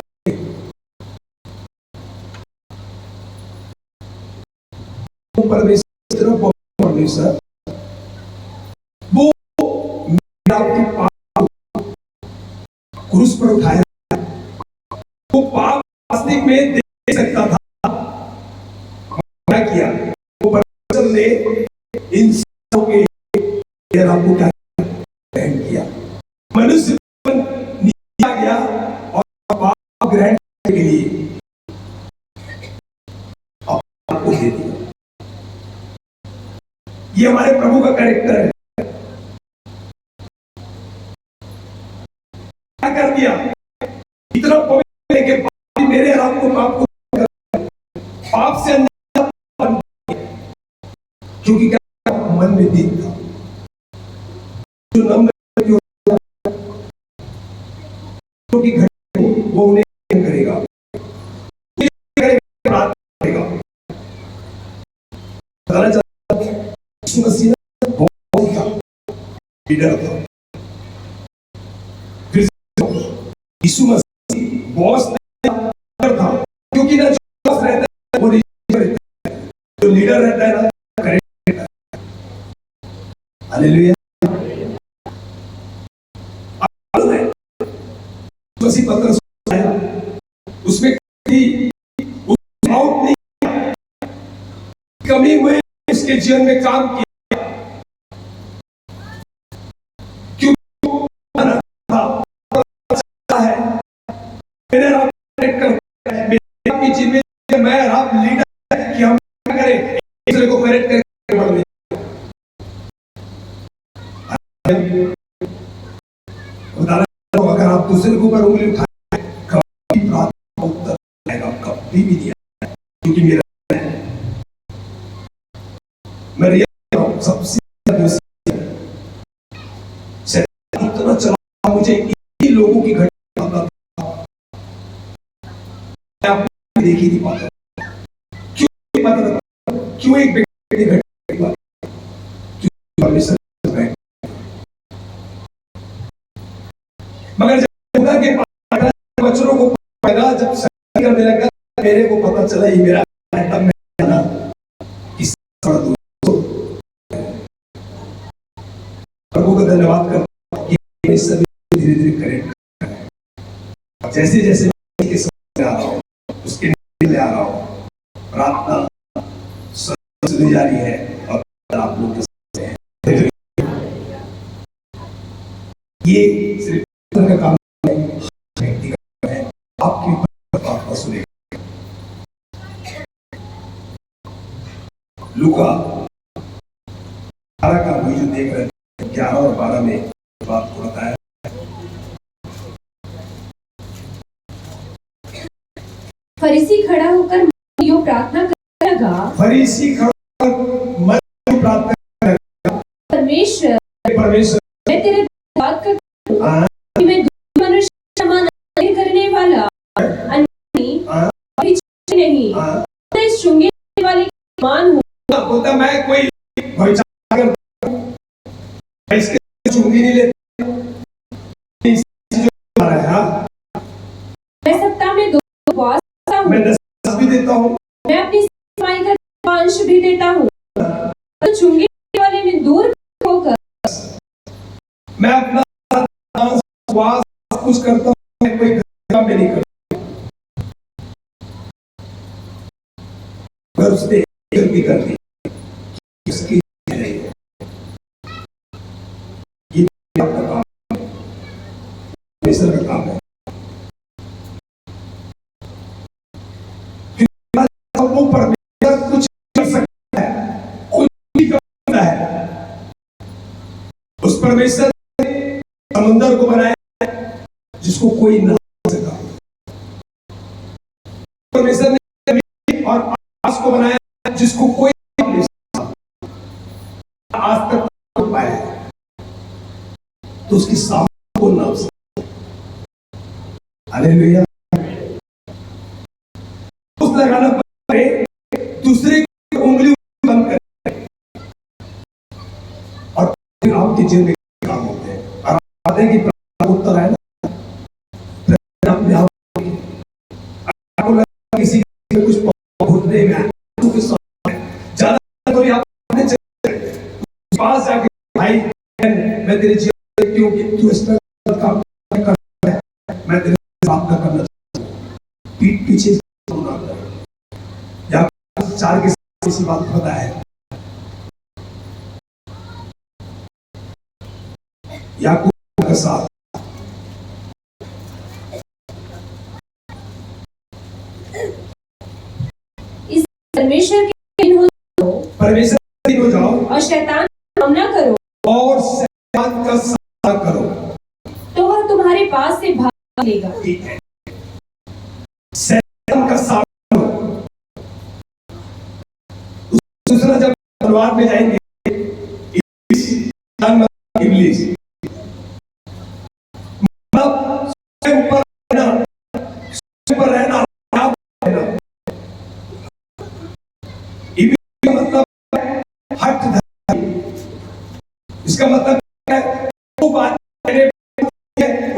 परमेश्वर वो आपके पाप क्रूस पर उठाया, वो पाप वास्तविक में दे सकता था, क्या किया वो परमेश्वर ने इंसानों के लिए आपको क्या ग्रहण किया, मनुष्य नीचे आ गया और पाप ग्रहण करने के लिए आपको दे दिया। ये हमारे प्रभु का कैरेक्टर है। क्या कर दिया, इतना पवित्र के बाद मेरे आपको पाप से अंदर, क्योंकि क्या मन में दीन था, जो नम्र क्योंकि घटना वो उन्हें करेगा, करेगा। यीशु मसीह बहुत था, लीडर था। फिर यीशु मसीह बॉस था, क्योंकि ना जो बॉस रहता है वो लीडर रहता है, जो लीडर रहता है ना करेक्ट रहता है। हालेलुया। मसीह पत्र आया, उसमें कमी हुए उसके जीवन में काम किया, क्यों है मेरे आपकी जिम्मेदारी, मैं आप लीडर कि हम क्या करें, एक दूसरे को करेक्ट करके बढ़ने। अगर आप दूसरे के ऊपर उंगली उठाए, कभी प्रार्थना उत्तर आएगा, कभी भी नहीं आएगा, क्योंकि मेरा सबसे इतना चला मुझे इन लोगों की घटना देख ही नहीं पाता, क्यों पता, क्यों एक व्यक्ति की घटना, मगर जब के बच्चों को पता, जब करने लगा, मेरे को पता चला ही मेरा प्रभु का धन्यवाद करता हूं कि सभी धीरे धीरे करेक्ट, जैसे जैसे मैं समझ आ रहा हूं उसके ले आ रहा हूं, प्रार्थना सुनी जा रही है और आप लोग के साथ हैं। ये सिर्फ का काम है, व्यक्तिगत है, आपकी प्रार्थना सुनेगा। लूका 12 का वही जो देख रहे हैं 11 और 12 में बात को बताया, फरीसी खड़ा होकर यूं प्रार्थना करने लगा, फरीसी खड़ा होकर मन में प्रार्थना करने लगा, परमेश्वर मैं तेरे बात करता हूं कि मैं दूसरे मनुष्य समान करने वाला नहीं, मैं इस चुंगे वाले मान हूं। बोलता मैं कोई इसके चुंगी नहीं लेता, मैं सप्ताह में 2 उपवास करता हूं, मैं 10 भी देता हूं, मैं अपनी कमाई का अंश भी देता हूं, तो चुंगी वाले में दूर होकर मैं अपना उपवास कुछ करता हूं, कोई काम नहीं करता, गलती कर दी, इसकी नहीं है। ये आपका काम है, परमेश्वर का काम है। वो परमेश्वर कुछ कर सकता है, कुछ भी कर सकता है। उस परमेश्वर ने समुद्र को बनाया जिसको कोई ना सका। परमेश्वर ने जमीन और आकाश को बनाया जिसको कोई नहीं सका, आज तक नहीं पाया है। तो उसकी सामर्थ को ना सका। हालेलुया। उस लगाना दूसरे की उंगली बंद करें और फिर आपकी जिंदगी काम होते हैं। और आते हैं कि उत्तर है ना, अपने आप किसी कुछ घुटने में ज्यादा तो आप पास जाके भाई मैं तेरे जीवन देखती हूँ कि तू स्ट्रगल काम कर रहा है, मैं तेरे साथ का करना चाहता हूँ। पीठ पीछे या चार के साथ इसी बात को पता है। याकूब का साथ इस परमेश्वर के दिन हो जाओ, परमेश्वर के दिन हो जाओ और शैतान का सामना करो, और शैतान का सामना करो, तो वह तुम्हारे पास से भाग लेगा। ठीक है, शैतान का सामना करो। दूसरा जब तलवार में जाएंगे इब्लीस ऊपर रहना मतलब हट धर्म। इसका मतलब है वो बात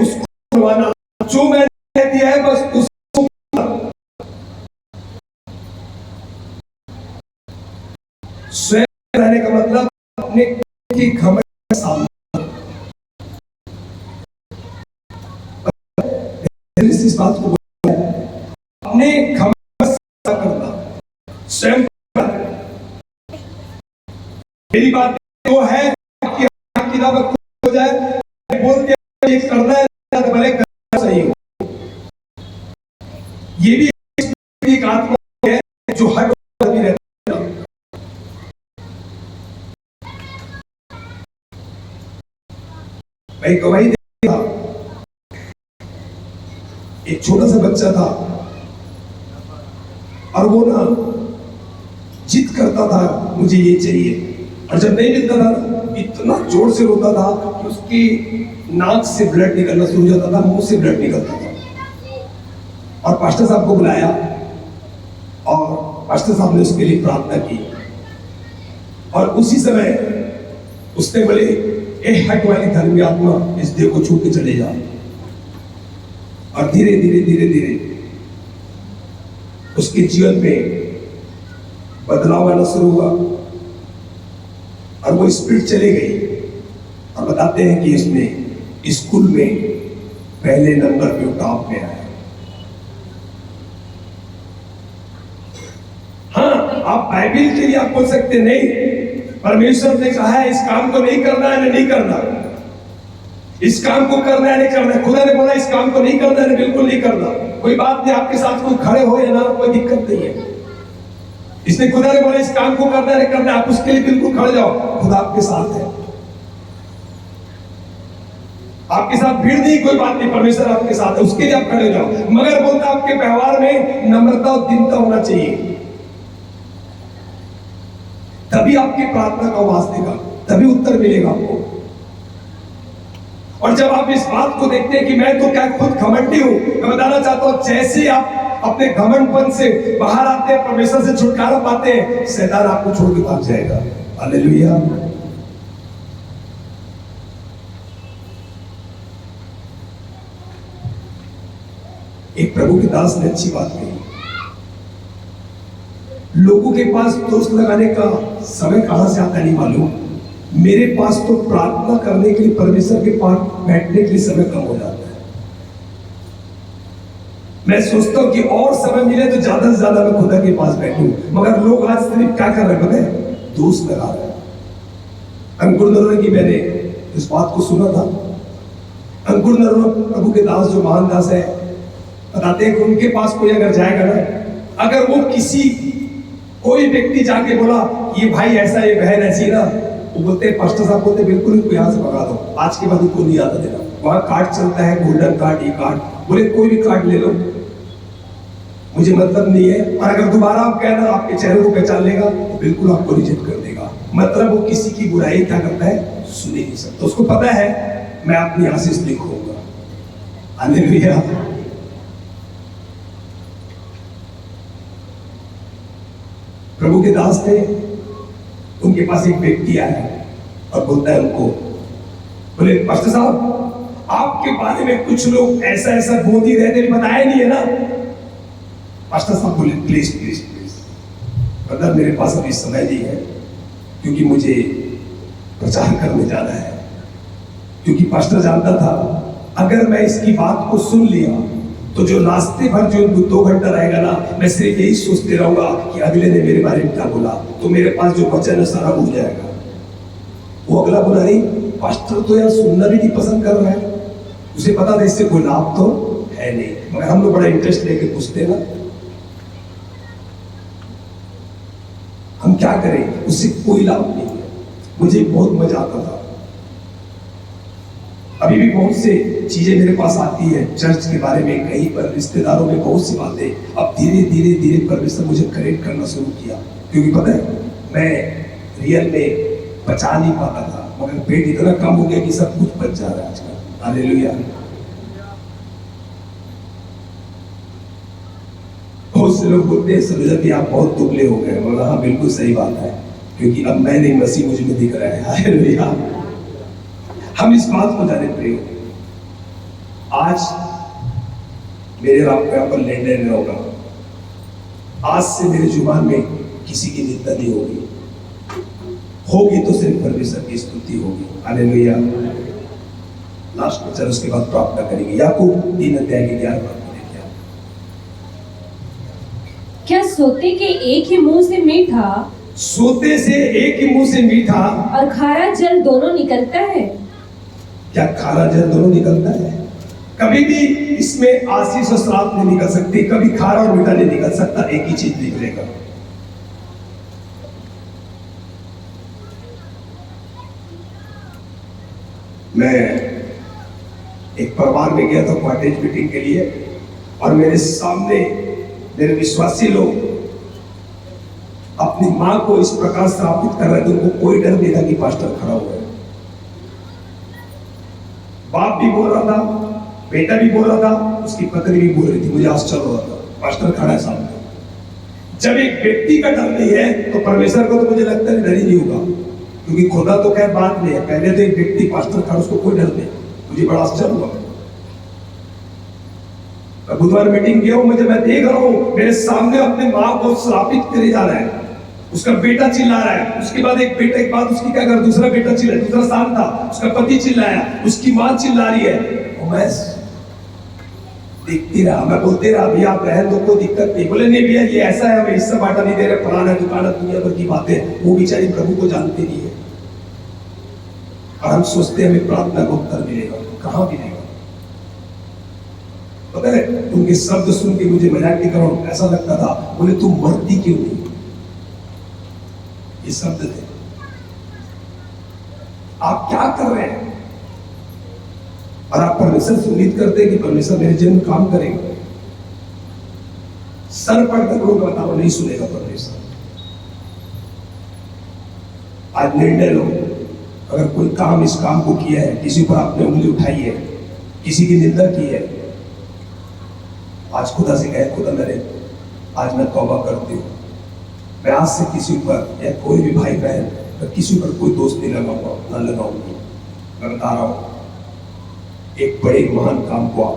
उसको करवाना, जो मैंने दिया है बस उसको। स्वयं रहने का मतलब अपने की घमंड के सामने इस बात को अपने घमंड से करना, स्वयं मेरी बात तो है कि किताब हो जाए बोल के ये करना है तो भले करना सही हो। ये भी एक आत्मा है जो हर भी रहता है। भाई गवाही देता, एक छोटा सा बच्चा था और वो ना जिद करता था मुझे ये चाहिए, और जब नहीं मिलता था इतना जोर से रोता था कि उसकी नाक से ब्लड निकलना शुरू हो जाता था, मुंह से ब्लड निकलता था। और पास्टर साहब को बुलाया और पास्टर साहब ने उसके लिए प्रार्थना की, और उसी समय उसने बोले ए हट वाली धर्मी आत्मा इस देह को छू के चले जा। और धीरे धीरे धीरे धीरे उसके जीवन में बदलाव आना शुरू हुआ और वो स्पीड चले गई। और बताते हैं कि इसमें स्कूल में पहले नंबर पे टॉप में आया। हाँ, आप बाइबल के लिए आप बोल सकते नहीं, परमेश्वर ने कहा है इस काम को नहीं करना है, नहीं करना, इस काम को करना है, नहीं करना। खुदा ने बोला इस काम को नहीं करना है, बिल्कुल नहीं करना। कोई बात नहीं, आपके साथ कोई खड़े हो या ना, कोई दिक्कत नहीं है। इसने खुदा ने बोला इस काम को करना है, नहीं करना, आप उसके लिए बिल्कुल खड़े जाओ, खुदा आपके साथ है। आपके साथ भीड़ नहीं, कोई बात नहीं, परमेश्वर आपके साथ है, उसके लिए आप खड़े जाओ। मगर बोलता आपके व्यवहार में नम्रता और दीनता होना चाहिए, तभी आपकी प्रार्थना का आवाज देगा, तभी उत्तर मिलेगा आपको। और जब आप इस बात को देखते हैं कि मैं तो क्या खुद घमंडी हूं, मैं बताना चाहता हूं जैसे आप अपने घमंडपन से बाहर आते हैं, परमेश्वर से छुटकारा पाते हैं, शैतान आपको छोड़ के भाग जाएगा। हालेलुया। एक प्रभु के दास ने अच्छी बात कही, लोगों के पास दोस्त लगाने का समय कहां से आता नहीं मालूम, मेरे पास तो प्रार्थना करने के लिए, परमेश्वर के पास बैठने के लिए समय कम हो जाता है। मैं सोचता हूँ कि और समय मिले तो ज्यादा से ज्यादा मैं खुदा के पास बैठूं, मगर लोग आज सिर्फ क्या कर रहे हैं पता है, दोस्त लगा रहे हैं। अंकुर नरोरा की मैंने इस बात को सुना था। अंकुर नरोरा प्रभु के दास जो महान दास है, बताते हैं कि उनके पास कोई अगर जाएगा ना, अगर वो कोई व्यक्ति जाके बोला ये भाई ऐसा, ये बहन ऐसी ना, वो बोलते हैं पास्टर साहब बोलते बिल्कुल इनको यहाँ से भगा दो, आज के बाद उनको नहीं आता देना। वहां कार्ड चलता है, गोल्डन कार्ड, ये कार्ड, बोले कोई भी कार्ड ले लो, मुझे मतलब नहीं है। और अगर दोबारा आप कहना आपके चेहरे को पहचान लेगा तो बिल्कुल आपको रिजेक्ट कर देगा। मतलब वो किसी की बुराई क्या करता है, सुन ही नहीं सकता। उसको पता है मैं अपनी आशीष लिखूंगा। हालेलुया। प्रभु के दास थे, उनके पास एक व्यक्ति आया और बोलता है उनको, बोले पास्टर साहब आपके बारे में कुछ लोग ऐसा ऐसा बोलती रहते, बताया नहीं है ना। पास्टर साहब बोले प्लीज प्लीज प्लीज, मतलब मेरे पास अभी समय नहीं है क्योंकि मुझे प्रचार करने जाना है। क्योंकि पास्टर जानता था अगर मैं इसकी बात को सुन लिया तो जो रास्ते भर जो 2 घंटा रहेगा ना, मैं सिर्फ यही सोचते रहूंगा कि अगले ने मेरे बारे में क्या बोला, तो मेरे पास जो वचन है सारा भूल जाएगा। वो अगला बोला नहीं, पास्टर तो यार सुनना भी नहीं पसंद कर रहा है, उसे पता था इससे कोई लाभ तो है नहीं, मगर हम लोग बड़ा इंटरेस्ट लेके पूछते ना, हम क्या करें, उससे कोई लाभ नहीं है। मुझे बहुत मजा आता था। अभी भी बहुत से चीजें मेरे पास आती है चर्च के बारे में, कहीं पर रिश्तेदारों में बहुत सी बातें। अब धीरे धीरे धीरे परमेश्वर मुझे करेक्ट करना शुरू किया, क्योंकि पता है मैं रियल में बचा नहीं पाता था, मगर पेट इतना कम हो गया कि सब कुछ बच जा रहा है आजकल। हालेलुया। बहुत से लोग बोलते हैं सरोजा कि आप बहुत दुबले हो गए, मगर हाँ बिल्कुल सही बात है, क्योंकि अब मैं नहीं, मसीह मुझ में दिख रहा है। हालेलुया। हम इस बात को जाने प्रिय, आज मेरे राम का पर लेन देन होगा, आज से मेरे जुबान में किसी की निंदा नहीं होगी तो सिर्फ परमेश्वर की स्तुति होगी। हालेलुया। लास्ट वचन उसके बाद प्रार्थना करेंगे। याकूब 3:11 क्या सोते के एक ही मुंह से मीठा, सोते से एक ही मुंह से मीठा और खारा जल दोनों निकलता है? क्या खारा जल दोनों निकलता है? कभी भी इसमें आशीष और श्राप नहीं निकल सकती, कभी खारा और मीठा नहीं निकल सकता, एक ही चीज निकलेगा। मैं एक परिवार में गया था कॉटेज मीटिंग के लिए, और मेरे सामने मेरे विश्वासी लोग अपनी मां को इस प्रकार स्थापित कर रहे थे, उनको कोई डर नहीं था कि पास्टर खड़ा हुआ है। बाप भी बोल रहा था, बेटा भी बोल रहा था, उसकी पत्नी भी बोल रही थी। मुझे आश्चर्य हो रहा था, पास्टर खड़ा है सामने। जब एक व्यक्ति का डर नहीं है तो परमेश्वर को तो मुझे लगता है डर ही नहीं होगा, क्योंकि खुदा तो खैर बात नहीं है, पहले तो एक व्यक्ति पास्टर खड़ा, उसको कोई डर नहीं। मुझे बड़ा आश्चर्य हुआ। बुधवार मीटिंग गया हूं, मैं देख रहा हूं मेरे सामने अपने मां को श्रापित करे जा रहा है, उसका बेटा चिल्ला रहा है, उसके बाद एक बेटा के बाद उसकी क्या कर, दूसरा बेटा चिल्ला, दूसरा शाम था, उसका पति चिल्लाया, उसकी मां चिल्ला रही है, और मैं देखती रहा। मैं बोलते रहा भैया आप रहने दो, कोई दिक्कत नहीं। बोले नहीं भैया ये ऐसा है, हमें हिस्सा बांटा नहीं दे रहे, फलाना दुकान, दुनिया भर की बातें। वो बेचारी प्रभु को जानती नहीं है, और हम सोचते हैं हमें प्रार्थना को उत्तर मिलेगा, कहां मिलेगा। पता है उनके शब्द सुन के मुझे मजाक नहीं करो, ऐसा लगता था, बोले तू मरती क्यों नहीं, ये शब्द थे। आप क्या कर रहे हैं, और आप परमेश्वर से उम्मीद करते हैं कि परमेश्वर मेरे जीवन में काम करेगा। सर पढ़ कर लोग बताओ, नहीं सुनेगा परमेश्वर। आज निर्णय लो, अगर कोई काम इस काम को किया है, किसी पर आपने उंगली उठाई है, किसी की निंदा की है, आज खुदा से कहे खुदा मेरे आज मैं तौबा करती हूँ, मैं आज से किसी पर या कोई भी भाई बहन या किसी पर कोई दोस्त नहीं लगाऊंगा, ना लगाऊंगी। मैं बता रहा हूँ एक बड़े महान काम को आप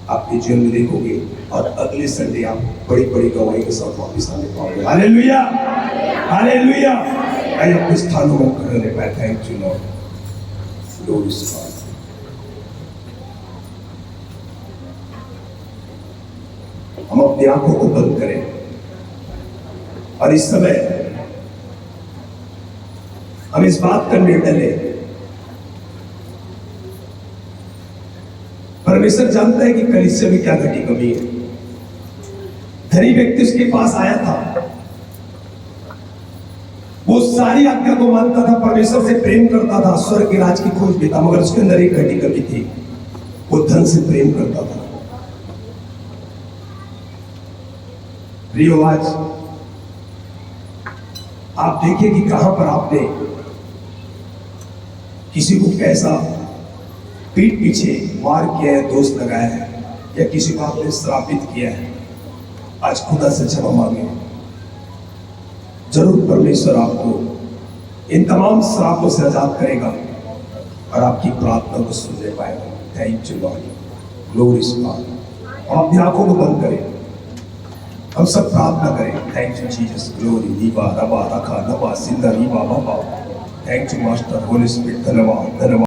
आपके जीवन में देखोगे, और अगले संडे आप बड़ी बड़ी गवाही के साथ वापस आने पाओगे। Hallelujah, hallelujah. आइए अपने स्थानों में खड़े रहने पाए। Thank you Lord, glory to God. हम अपनी आंखों को बंद करें और इस समय हम इस बात का निर्णय लें। परमेश्वर जानता है कि कलीसिया में क्या घटी कमी है। धनी व्यक्ति उसके पास आया था, वो सारी आज्ञा को मानता था, परमेश्वर से प्रेम करता था, स्वर्ग के राज की खोज भी था, मगर उसके अंदर एक घटी कमी थी, वो धन से प्रेम करता था। प्रियो, आज आप देखिए कि कहां पर आपने किसी को कैसा पीठ पीछे वार किया है, दोष लगाया है, या किसी को आपने श्रापित किया है। आज खुदा से क्षमा मांगे, जरूर परमेश्वर आपको इन तमाम श्रापों से आजाद करेगा और आपकी प्रार्थना को सुनने पाएगा। Thank you Lord, glory to God. हम अपनी आंखों को बंद करें, हम सब प्रार्थना करें। थैंक यू जीसस, ग्लोरी नीबा रबा रखा नबा सिंदा नीबा बाबा। Thank you master, holy spirit, धन्यवाद धन्यवाद।